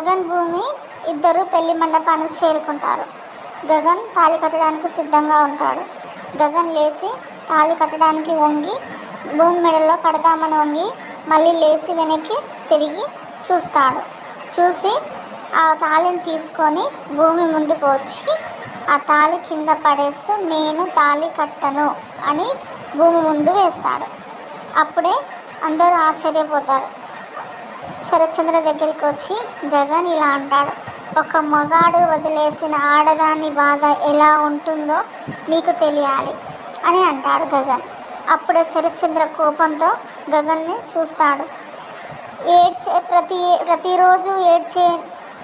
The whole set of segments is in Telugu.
గగన్ భూమి ఇద్దరు పెళ్లి మండపానికి చేరుకుంటారు. గగన్ తాళి కట్టడానికి సిద్ధంగా ఉంటాడు. గగన్ లేచి తాళి కట్టడానికి వంగి భూమి మెడలో కడదామని వంగి మళ్ళీ లేచి వెనక్కి తిరిగి చూసి ఆ తాళిని తీసుకొని భూమి ముందుకు వచ్చి ఆ తాళి కింద పడేస్తూ నేను తాళి కట్టను అని భూమి ముందు వేస్తాడు. అప్పుడే అందరూ ఆశ్చర్యపోతారు. శరత్చంద్ర దగ్గరికి వచ్చి గగన్ ఇలా అంటాడు, ఒక మగాడు వదిలేసిన ఆడదాని బాధ ఎలా ఉంటుందో నీకు తెలియాలి అని అంటాడు గగన్. అప్పుడే శరత్చంద్ర కోపంతో గగన్ని చూస్తాడు. ప్రతిరోజు ఏడ్చే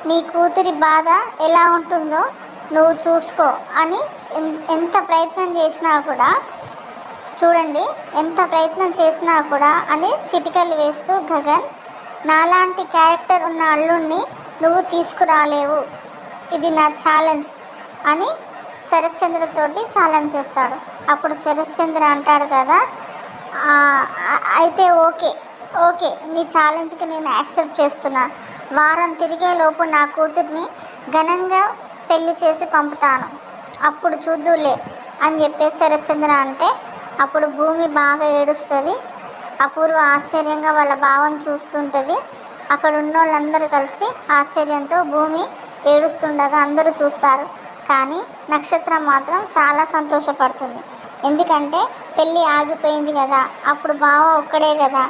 నీ కూతురి బాధ ఎలా ఉంటుందో నువ్వు చూసుకో అని ఎంత ప్రయత్నం చేసినా కూడా చూడండి ఎంత ప్రయత్నం చేసినా కూడా అని చిటికలు వేస్తూ గగన్ నాలాంటి క్యారెక్టర్ ఉన్న అల్లుణ్ణి నువ్వు తీసుకురాలేవు, ఇది నా ఛాలెంజ్ అని శరత్చంద్రతోటి ఛాలెంజ్ చేస్తాడు. అప్పుడు శరత్చంద్ర అంటాడు కదా, అయితే ఓకే నీ ఛాలెంజ్కి నేను యాక్సెప్ట్ చేస్తున్నాను. వారం తిరిగేలోపు నా కూతుర్ని ఘనంగా పెళ్లి చేసి పంపుతాను, అప్పుడు చూద్దులే అని చెప్పేసి శరత్చంద్ర అంటే అప్పుడు భూమి బాగా ఏడుస్తుంది. అపూర్వ ఆశ్చర్యంగా వాళ్ళ భావం చూస్తుంటుంది. అక్కడ ఉన్న వాళ్ళందరూ కలిసి ఆశ్చర్యంతో భూమి ఏడుస్తుండగా అందరూ చూస్తారు. కానీ నక్షత్రం మాత్రం చాలా సంతోషపడుతుంది. ఎందుకంటే పెళ్ళి ఆగిపోయింది కదా, అప్పుడు బావ ఒక్కడే కదా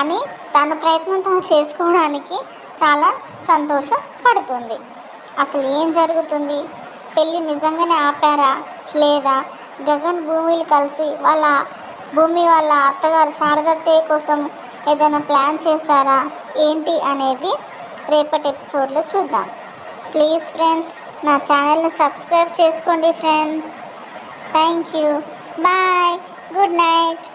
అని తన ప్రయత్నం తను చేసుకోవడానికి చాలా సంతోషపడుతుంది. అసలు ఏం జరుగుతుంది, పెళ్ళి నిజంగానే ఆపారా లేదా గగన్ భూమిలు కలిసి భూమి వాళ్ళ అత్తగారు శారదత్తయ్య కోసం ఏదైనా ప్లాన్ చేశారా ఏంటి అనేది రేపటి ఎపిసోడ్లో చూద్దాం. ప్లీజ్ ఫ్రెండ్స్ నా ఛానల్ని సబ్స్క్రైబ్ చేసుకోండి friends. Thank you. Bye. Good night.